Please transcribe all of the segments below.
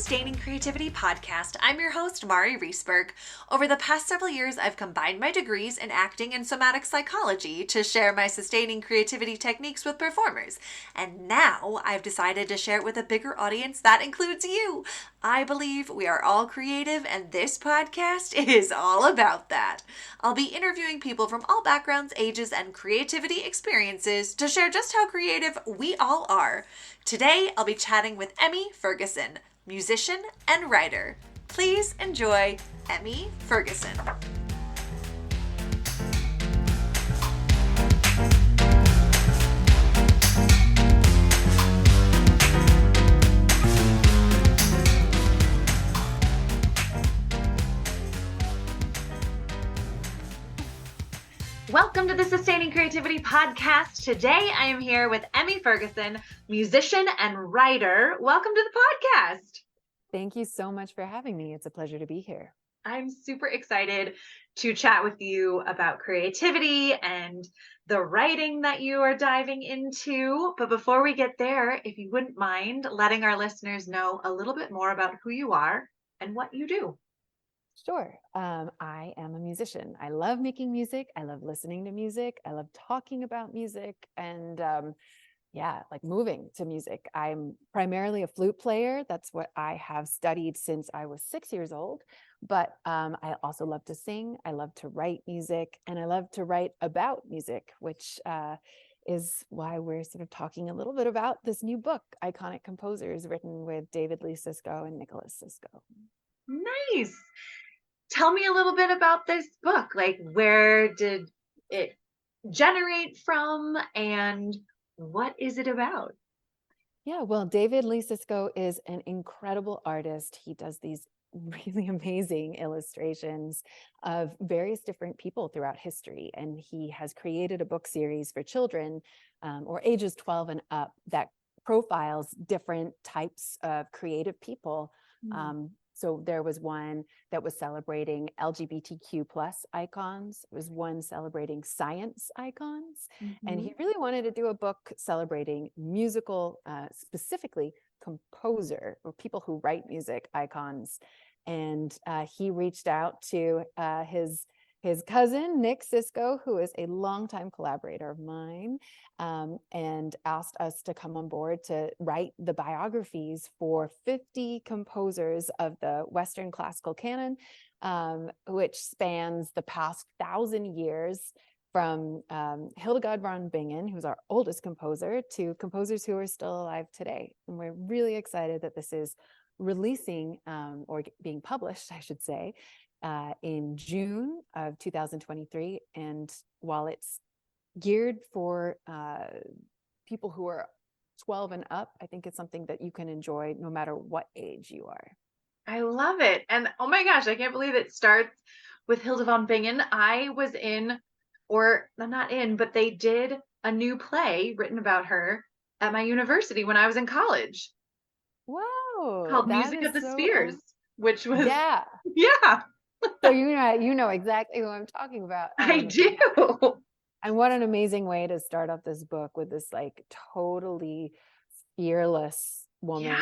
Sustaining Creativity podcast. I'm your host, Mari Riesberg. Over the past several years, I've combined my degrees in acting and somatic psychology to share my sustaining creativity techniques with performers. And now I've decided to share it with a bigger audience that includes you. I believe we are all creative, and this podcast is all about that. I'll be interviewing people from all backgrounds, ages, and creativity experiences to share just how creative we all are. Today, I'll be chatting with Emi Ferguson, musician and writer. Please enjoy Emi Ferguson. Welcome to the Sustaining Creativity podcast. Today I am here with Emi Ferguson, musician and writer. Welcome to the podcast. Thank you so much for having me. It's a pleasure to be here. I'm super excited to chat with you about creativity and the writing that you are diving into. But before we get there, if you wouldn't mind letting our listeners know a little bit more about who you are and what you do. Sure. I am a musician. I love making music. I love listening to music. I love talking about music and like moving to music. I'm primarily a flute player. That's what I have studied since I was 6 years old. But I also love to sing. I love to write music, and I love to write about music, which is why we're sort of talking a little bit about this new book, Iconic Composers, written with David Lee Csicsko and Nicholas Csicsko. Nice. Tell me a little bit about this book. Like, where did it generate from and what is it about? Yeah, well, David Lee Csicsko is an incredible artist. He does these really amazing illustrations of various different people throughout history. And he has created a book series for children or ages 12 and up that profiles different types of creative people. So there was one that was celebrating LGBTQ plus icons. There was one celebrating science icons. And he really wanted to do a book celebrating musical, specifically composer or people who write music icons. And he reached out to his cousin, Nick Csicsko, who is a longtime collaborator of mine, and asked us to come on board to write the biographies for 50 composers of the Western classical canon, which spans the past 1,000 years, from Hildegard von Bingen, who's our oldest composer, to composers who are still alive today. And we're really excited that this is releasing or being published, I should say, in June of 2023. And while it's geared for people who are 12 and up, I think it's something that you can enjoy no matter what age you are. I love it. And oh my gosh, I can't believe it starts with Hilda von Bingen. I was in, or not in, but they did a new play written about her at my university when I was in college. Whoa. Called Music of the Spheres, which was, yeah. So you know exactly who I'm talking about. I do. And what an amazing way to start off this book, with this like totally fearless woman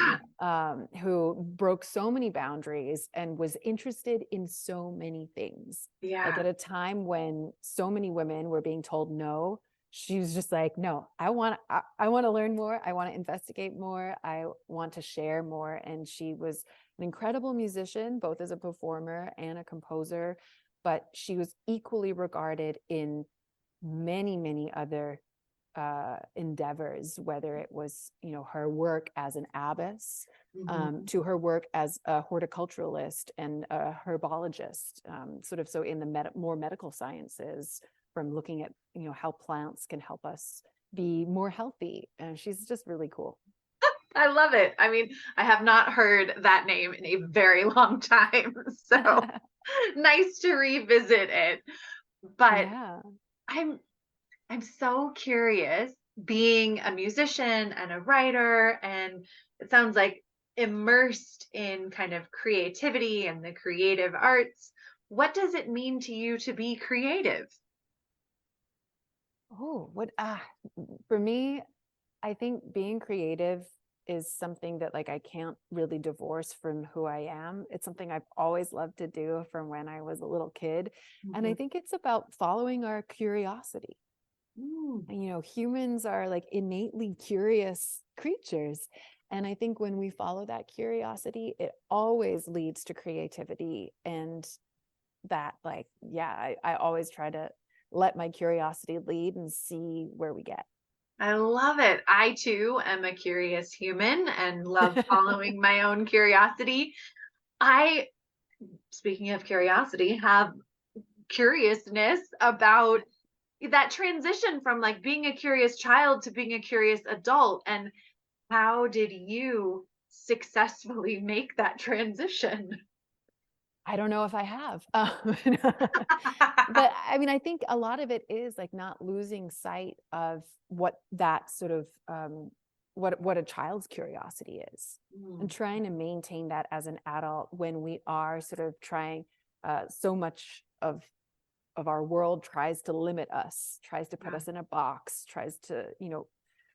who broke so many boundaries and was interested in so many things. Like at a time when so many women were being told no, she was just like, no, I want to learn more. I want to investigate more. I want to share more. And she was an incredible musician, both as a performer and a composer, but she was equally regarded in many, many other endeavors, whether it was, her work as an abbess, to her work as a horticulturalist and a herbologist, so in the more medical sciences, from looking at, how plants can help us be more healthy. And she's just really cool. I love it. I mean, I have not heard that name in a very long time. So nice to revisit it. But I'm so curious, being a musician and a writer, and it sounds like immersed in kind of creativity and the creative arts. What does it mean to you to be creative? For me, I think being creative is something that like I can't really divorce from who I am. It's something I've always loved to do from when I was a little kid. And I think it's about following our curiosity. And, humans are like innately curious creatures. And I think when we follow that curiosity, it always leads to creativity. And that, like, yeah, I always try to let my curiosity lead and see where we get. I love it. I too am a curious human and love following my own curiosity. I, speaking of curiosity, have curiousness about that transition from like being a curious child to being a curious adult. And how did you successfully make that transition? I don't know if I have. But I mean, I think a lot of it is like not losing sight of what that sort of what a child's curiosity is, and trying to maintain that as an adult when we are sort of trying so much of our world tries to limit us, tries to put us in a box, tries to,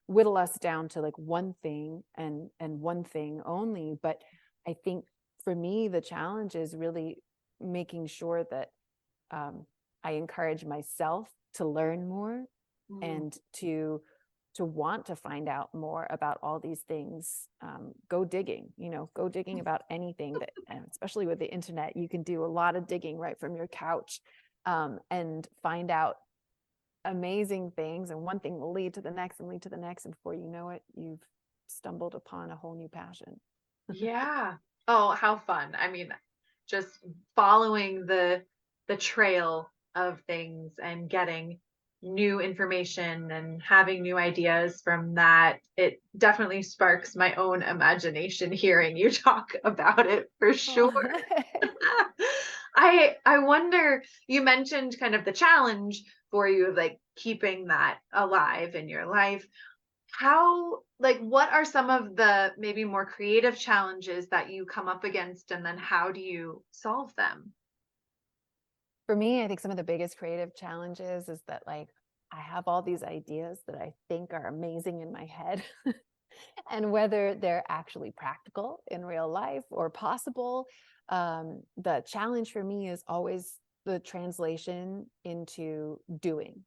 whittle us down to like one thing and one thing only. But I think for me, the challenge is really making sure that I encourage myself to learn more and to want to find out more about all these things. Go digging, go digging about anything that, and especially with the internet, you can do a lot of digging right from your couch, and find out amazing things. And one thing will lead to the next and lead to the next. And before you know it, you've stumbled upon a whole new passion. Yeah. Oh, how fun. I mean, just following the trail of things and getting new information and having new ideas from that. It definitely sparks my own imagination hearing you talk about it, for sure. I wonder, you mentioned kind of the challenge for you of like keeping that alive in your life. How, like, what are some of the maybe more creative challenges that you come up against, and then how do you solve them? For me, I think some of the biggest creative challenges is that like I have all these ideas that I think are amazing in my head. And whether they're actually practical in real life or possible, the challenge for me is always the translation into doing.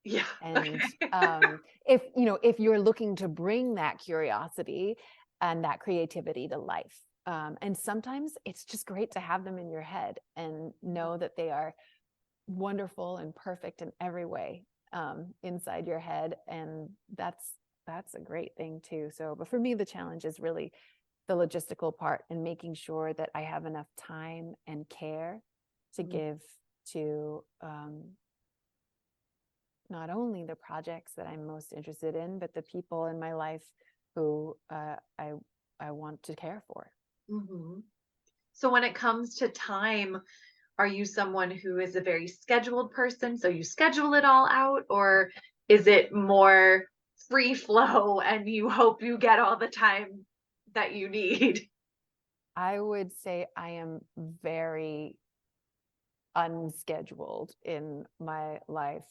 Yeah. And Okay. if you're looking to bring that curiosity and that creativity to life, and sometimes it's just great to have them in your head and know that they are wonderful and perfect in every way, inside your head, and that's a great thing too. So, but for me, the challenge is really the logistical part and making sure that I have enough time and care to give to not only the projects that I'm most interested in, but the people in my life who I want to care for. Hmm. So when it comes to time, are you someone who is a very scheduled person? So you schedule it all out, or is it more free flow and you hope you get all the time that you need? I would say I am very unscheduled in my life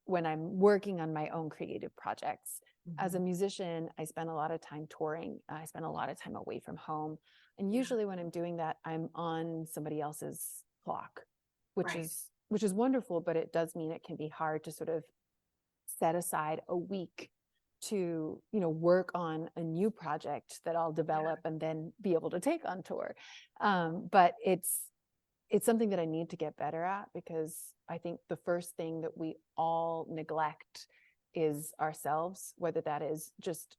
when I'm working on my own creative projects. As a musician, I spend a lot of time touring. I spend a lot of time away from home. And usually when I'm doing that, I'm on somebody else's clock, which Right. is wonderful, but it does mean it can be hard to sort of set aside a week to work on a new project that I'll develop and then be able to take on tour. But it's something that I need to get better at, because I think the first thing that we all neglect is ourselves, whether that is just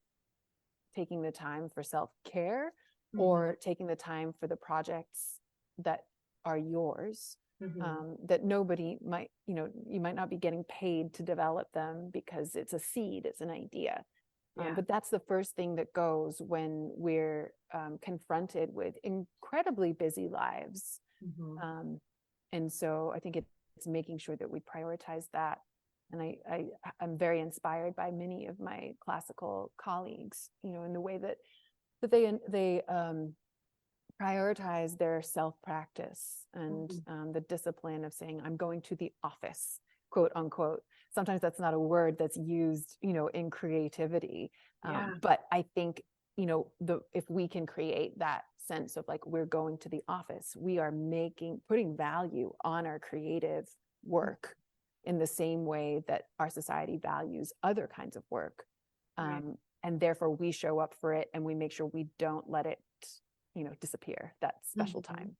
taking the time for self-care or taking the time for the projects that are yours, that nobody might, you might not be getting paid to develop them because it's a seed, it's an idea. But that's the first thing that goes when we're confronted with incredibly busy lives. And so I think it's making sure that we prioritize that. And I'm very inspired by many of my classical colleagues, in the way that they prioritize their self-practice and the discipline of saying, I'm going to the office quote unquote. Sometimes that's not a word that's used, in creativity. But I think, if we can create that sense of like, we're going to the office, we are putting value on our creative work in the same way that our society values other kinds of work. And therefore we show up for it and we make sure we don't let it, disappear, that special time.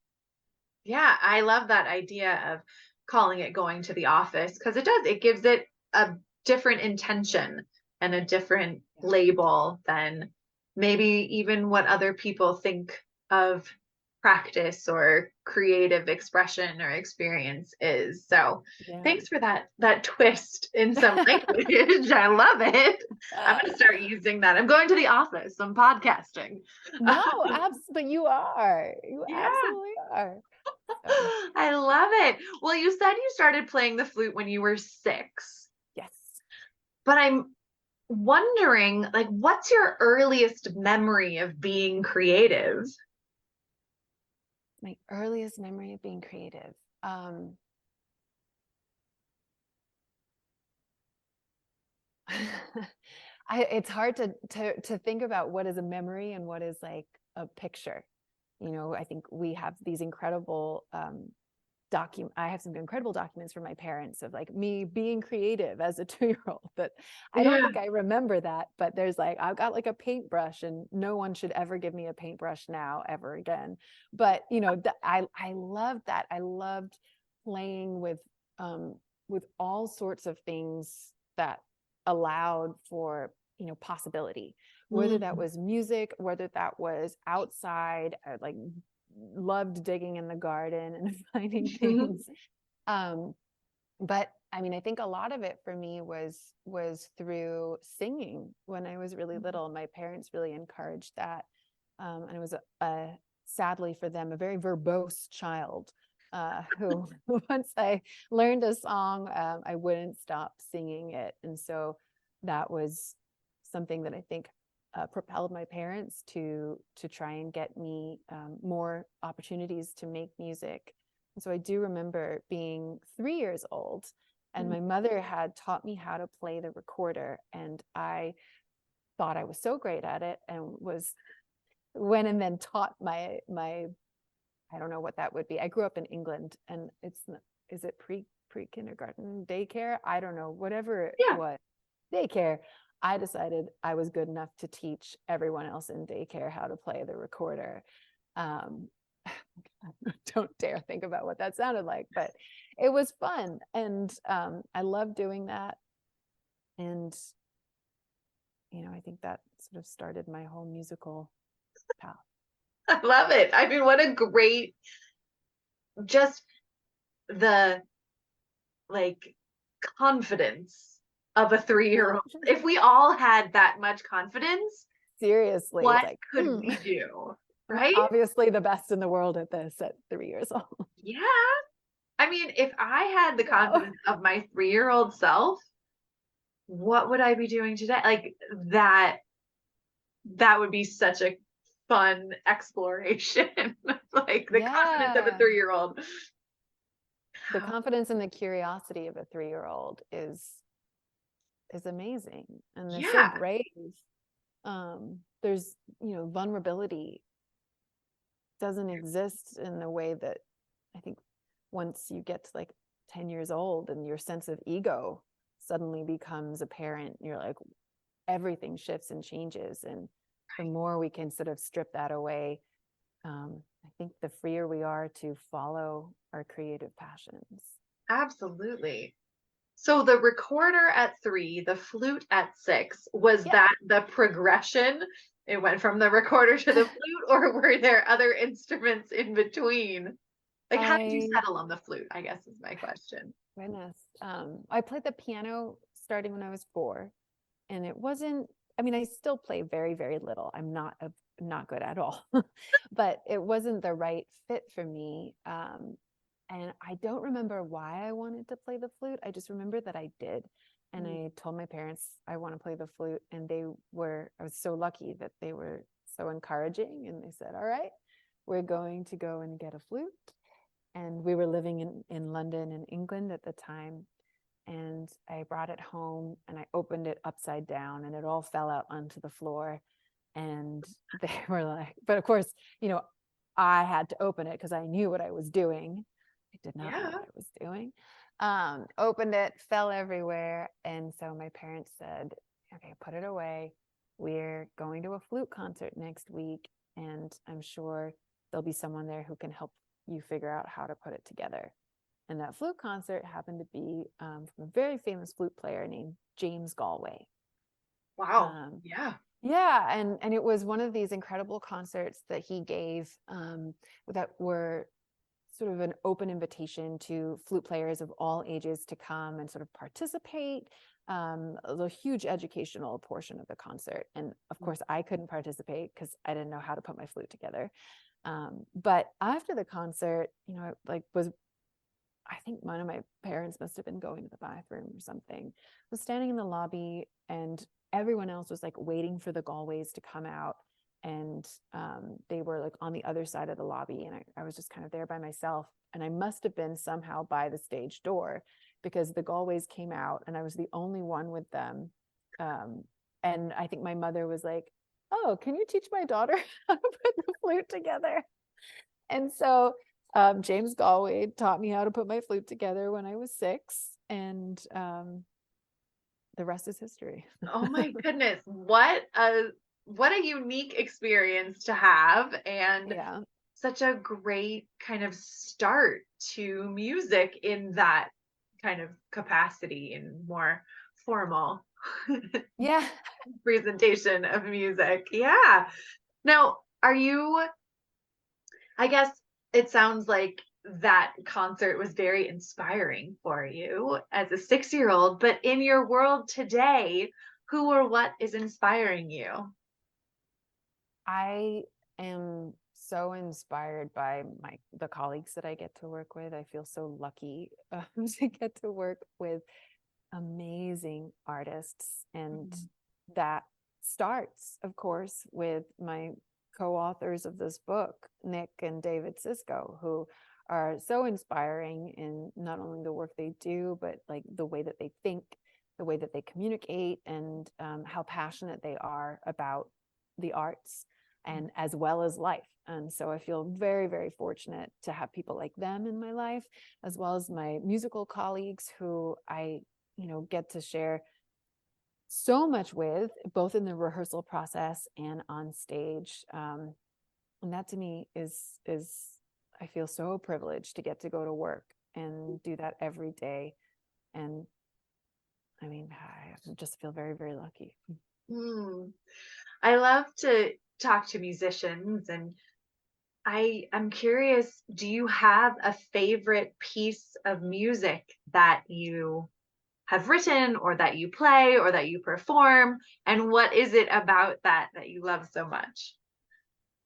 Yeah, I love that idea of calling it going to the office, because it gives it a different intention and a different label than maybe even what other people think of practice or creative expression or experience is. So thanks for that twist in some language. I love it. I'm going to start using that. I'm going to the office. I'm podcasting. No, but you are. You absolutely are. I love it. Well, you said you started playing the flute when you were 6. Yes. But I'm wondering, like, what's your earliest memory of being creative? My earliest memory of being creative. It's hard to think about what is a memory and what is like a picture. I think we have these incredible I have some incredible documents from my parents of like me being creative as a 2-year-old, but I don't think I remember that. But there's like, I've got like a paintbrush, and no one should ever give me a paintbrush now ever again. But I loved that. I loved playing with all sorts of things that allowed for possibility, whether that was music, whether that was outside, like loved digging in the garden and finding things. But I mean, I think a lot of it for me was through singing. When I was really little, my parents really encouraged that. And I was sadly for them, a very verbose child, who once I learned a song, I wouldn't stop singing it. And so that was something that I think propelled my parents to try and get me more opportunities to make music. And so I do remember being 3 years old, and my mother had taught me how to play the recorder, and I thought I was so great at it, and went and then taught my I don't know what that would be. I grew up in England, and is it pre-kindergarten daycare? I don't know, whatever it was, daycare. I decided I was good enough to teach everyone else in daycare how to play the recorder. Don't dare think about what that sounded like, but it was fun. And I loved doing that. And, I think that sort of started my whole musical path. I love it. I mean, what a great, just the like confidence of a 3-year-old. If we all had that much confidence, seriously, what could we do? Right? Obviously the best in the world at this at 3 years old. Yeah. I mean, if I had the confidence of my 3-year-old self, what would I be doing today? Like that would be such a fun exploration. Like the confidence of a 3-year-old. The confidence and the curiosity of a 3-year-old is amazing, and they're so brave. There's vulnerability doesn't exist in the way that I think once you get to like 10 years old and your sense of ego suddenly becomes apparent, you're like, everything shifts and changes, and the more we can sort of strip that away, I think the freer we are to follow our creative passions. Absolutely. So the recorder at 3, the flute at 6, was that the progression? It went from the recorder to the flute, or were there other instruments in between? Like, how did you settle on the flute, I guess is my question. Goodness. I played the piano starting when I was 4, and it wasn't, I mean, I still play very, very little. I'm not good at all, but it wasn't the right fit for me. And I don't remember why I wanted to play the flute. I just remember that I did. And I told my parents I want to play the flute, and I was so lucky that they were so encouraging, and they said, all right, we're going to go and get a flute. And we were living in London and England at the time. and I brought it home and I opened it upside down and it all fell out onto the floor. And they were like, but of course, I had to open it because I knew what I was doing. I did not know what I was doing. Opened it, fell everywhere. And so my parents said, okay, put it away. We're going to a flute concert next week, and I'm sure there'll be someone there who can help you figure out how to put it together. And that flute concert happened to be from a very famous flute player named James Galway. Wow. Yeah. Yeah. And it was one of these incredible concerts that he gave that were sort of an open invitation to flute players of all ages to come and sort of participate. The huge educational portion of the concert. And of course, I couldn't participate because I didn't know how to put my flute together. But after the concert, I think one of my parents must have been going to the bathroom or something. I was standing in the lobby and everyone else was like waiting for the Galways to come out. And they were like on the other side of the lobby. And I was just kind of there by myself. And I must have been somehow by the stage door because the Galways came out and I was the only one with them. And I think my mother was like, oh, can you teach my daughter how to put the flute together? And so James Galway taught me how to put my flute together when I was 6. And the rest is history. Oh my goodness. What a unique experience to have, and such a great kind of start to music in that kind of capacity and more formal presentation of music. Yeah. Now, I guess it sounds like that concert was very inspiring for you as a 6-year-old, but in your world today, who or what is inspiring you? I am so inspired by the colleagues that I get to work with. I feel so lucky to get to work with amazing artists. And that starts, of course, with my co-authors of this book, Nick and David Csicsko, who are so inspiring in not only the work they do, but like the way that they think, the way that they communicate, and how passionate they are about the arts and as well as life. And so I feel very, very fortunate to have people like them in my life, as well as my musical colleagues who I, get to share so much with, both in the rehearsal process and on stage. And that to me is I feel so privileged to get to go to work and do that every day. And I mean, I just feel very, very lucky. I love to talk to musicians, and I'm curious, do you have a favorite piece of music that you have written or that you play or that you perform? And what is it about that you love so much?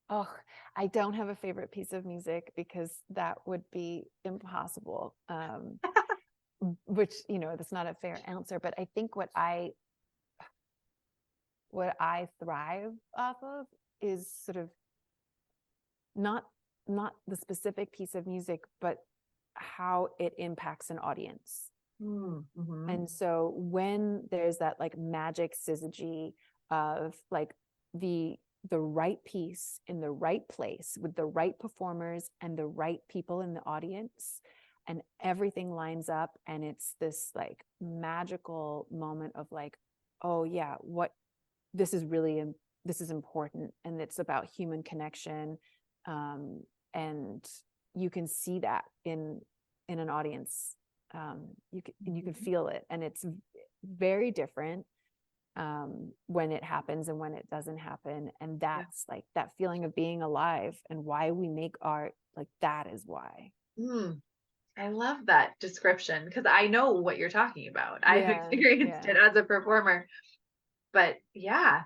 Oh, I don't have a favorite piece of music because that would be impossible. Which, that's not a fair answer, but I think what I thrive off of is sort of not the specific piece of music, but how it impacts an audience. And so when there's that like magic syzygy of like the right piece in the right place with the right performers and the right people in the audience, and everything lines up, and it's this like magical moment of like, oh yeah, this is important, and it's about human connection, and you can see that in an audience. You can feel it, and it's very different when it happens and when it doesn't happen. And that's like that feeling of being alive, and why we make art, like that is why. I love that description because I know what you're talking about. I've experienced it as a performer. But yeah,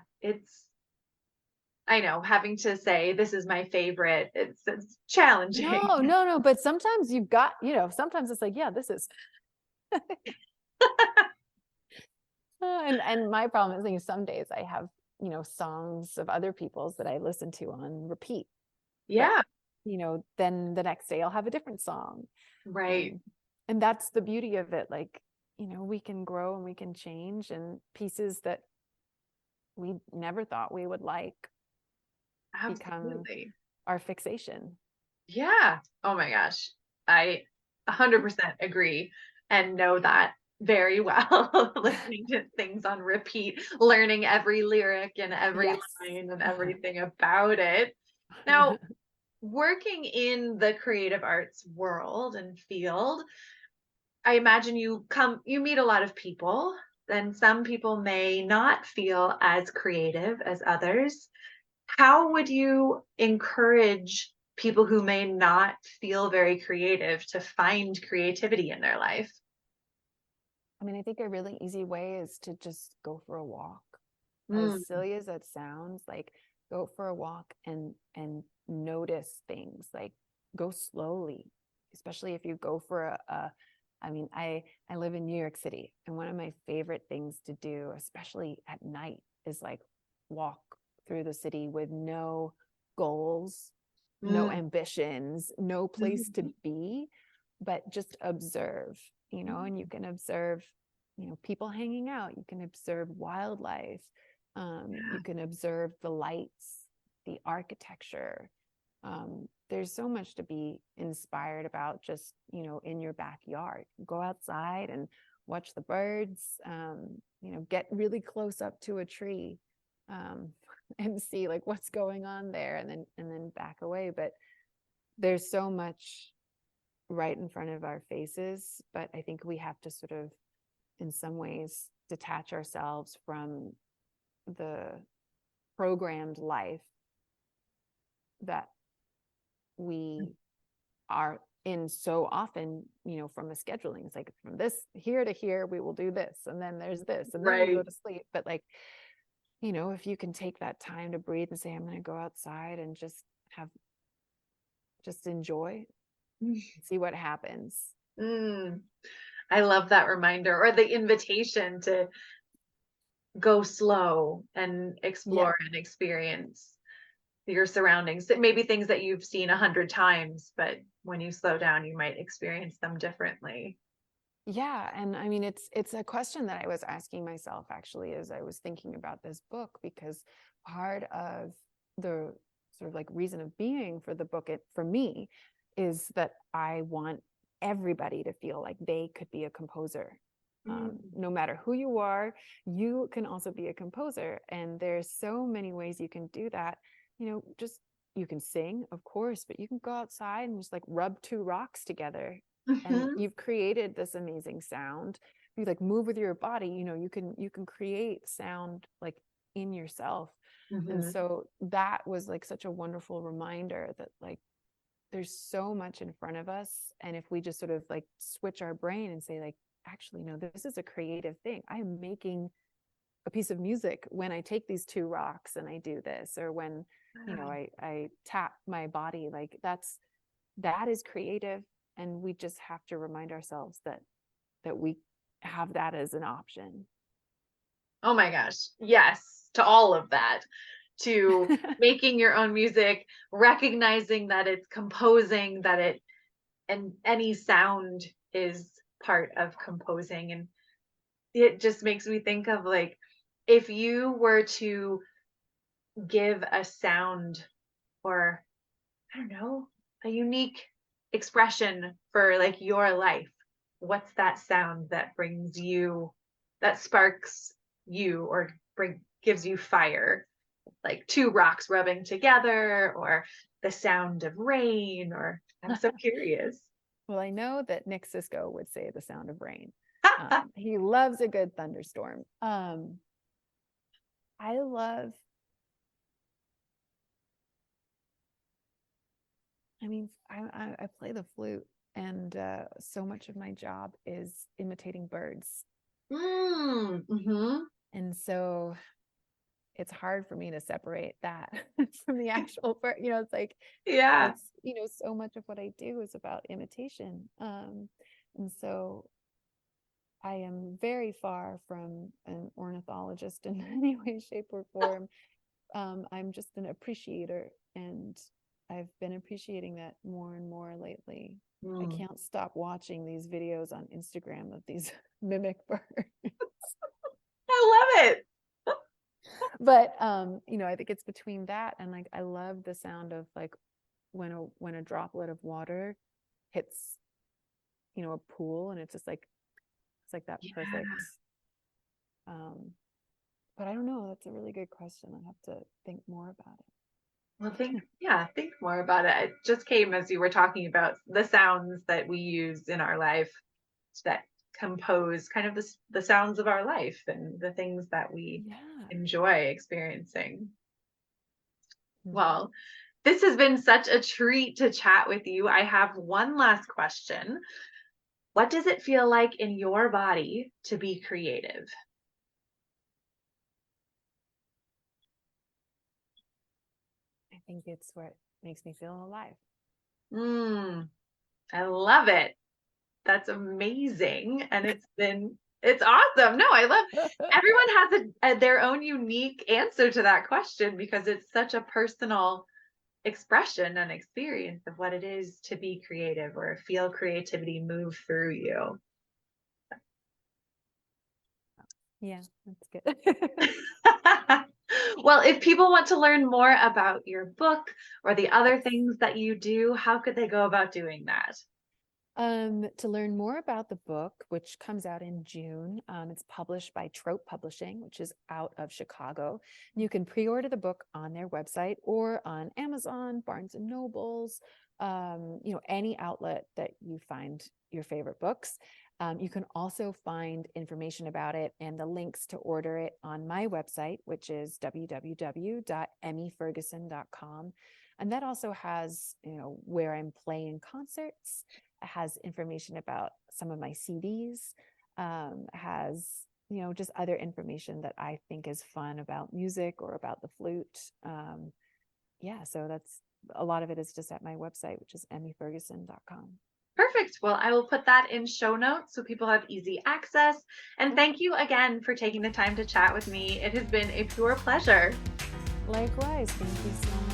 I know, having to say this is my favorite, it's challenging. No, but sometimes you've got, sometimes it's like, yeah, this is. And my problem is, some days I have, songs of other people's that I listen to on repeat. Yeah. But, then the next day I'll have a different song. Right. And that's the beauty of it. Like, we can grow and we can change, and pieces that we never thought we would like become Absolutely. our fixation. Yeah. Oh my gosh. I 100% agree and know that very well. Listening to things on repeat, learning every lyric and every Yes. line and everything about it. Now, working in the creative arts world and field, I imagine you meet a lot of people, and some people may not feel as creative as others. How would you encourage people who may not feel very creative to find creativity in their life? I mean, I think a really easy way is to just go for a walk. Mm, As silly as that sounds, like, go for a walk and notice things, like, go slowly, especially if you go for I mean, I live in New York City, and one of my favorite things to do, especially at night, is like walk through the city with no goals, no mm, ambitions, no place to mhm. be, but just observe, and you can observe, people hanging out, you can observe wildlife, you can observe the lights, the architecture. There's so much to be inspired about just, in your backyard. Go outside and watch the birds, get really close up to a tree, and see like what's going on there, and then back away. But there's so much right in front of our faces, but I think we have to sort of, in some ways, detach ourselves from the programmed life that we are in so often, from the scheduling. It's like, from this here to here, we will do this, and then there's this, and then we go Right. to sleep. But like, if you can take that time to breathe and say, I'm going to go outside and just enjoy, see what happens. Mm, I love that reminder or the invitation to go slow and Yeah. explore and experience your surroundings. Maybe things that you've seen 100 times, but when you slow down, you might experience them differently. Yeah, and I mean, it's a question that I was asking myself actually as I was thinking about this book, because part of the sort of like reason of being for the book, for me, is that I want everybody to feel like they could be a composer. Mm, No matter who you are, you can also be a composer, and there's so many ways you can do that. Just, you can sing, of course, but you can go outside and just like rub two rocks together, and mhm. you've created this amazing sound. You like move with your body, you can create sound like in yourself. And Mhm. so that was like such a wonderful reminder that like there's so much in front of us, and if we just sort of like switch our brain and say like, actually no, this is a creative thing. I am making a piece of music when I take these two rocks and I do this, or when I tap my body, like that is creative. And we just have to remind ourselves that we have that as an option. Oh my gosh. Yes, to all of that. To making your own music, recognizing that it's composing, and any sound is part of composing. And it just makes me think of like, if you were to give a sound or, I don't know, a unique expression for like your life, what's that sound that brings you, that sparks you or gives you fire? Like two rocks rubbing together, or the sound of rain, or I'm so curious. Well, I know that Nick Cisco would say the sound of rain. He loves a good thunderstorm. I love, I mean, I play the flute, and so much of my job is imitating birds. Mm-hmm. And so it's hard for me to separate that from the actual bird. It's like, Yeah. it's, so much of what I do is about imitation. And so I am very far from an ornithologist in any way, shape, or form. I'm just an appreciator, and I've been appreciating that more and more lately. I can't stop watching these videos on Instagram of these mimic birds. I love it. But I think it's between that and like I love the sound of like when a droplet of water hits a pool, and it's just like that perfect. But I don't know, that's a really good question. I have to think more about it. Well, think more about it. It just came as you were talking about the sounds that we use in our life that compose kind of the sounds of our life and the things that we enjoy experiencing. Well, this has been such a treat to chat with you. I have one last question. What does it feel like in your body to be creative? I think it's what makes me feel alive. I love it. That's amazing. And it's awesome. No, I love, everyone has their own unique answer to that question because it's such a personal expression and experience of what it is to be creative or feel creativity move through you. Yeah, that's good. Well, if people want to learn more about your book or the other things that you do, how could they go about doing that? To learn more about the book, which comes out in June, it's published by Trope Publishing, which is out of Chicago. You can pre-order the book on their website or on Amazon, Barnes and Nobles, any outlet that you find your favorite books. You can also find information about it and the links to order it on my website, which is www.emiferguson.com. And that also has, where I'm playing concerts. It has information about some of my CDs, has, just other information that I think is fun about music or about the flute. So that's a lot of it is just at my website, which is emiferguson.com. Perfect. Well, I will put that in show notes so people have easy access. And thank you again for taking the time to chat with me. It has been a pure pleasure. Likewise. Thank you so much.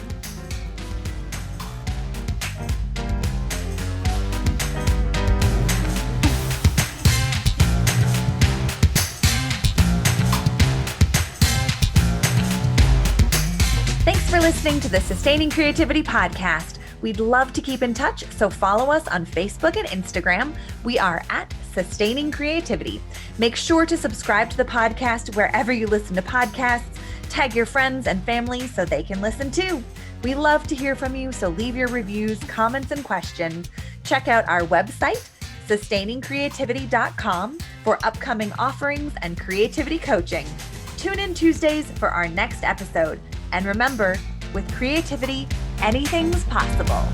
Thanks for listening to the Sustaining Creativity Podcast. We'd love to keep in touch, so follow us on Facebook and Instagram. We are at Sustaining Creativity. Make sure to subscribe to the podcast wherever you listen to podcasts. Tag your friends and family so they can listen too. We love to hear from you, so leave your reviews, comments, and questions. Check out our website, sustainingcreativity.com, for upcoming offerings and creativity coaching. Tune in Tuesdays for our next episode. And remember, with creativity, anything's possible.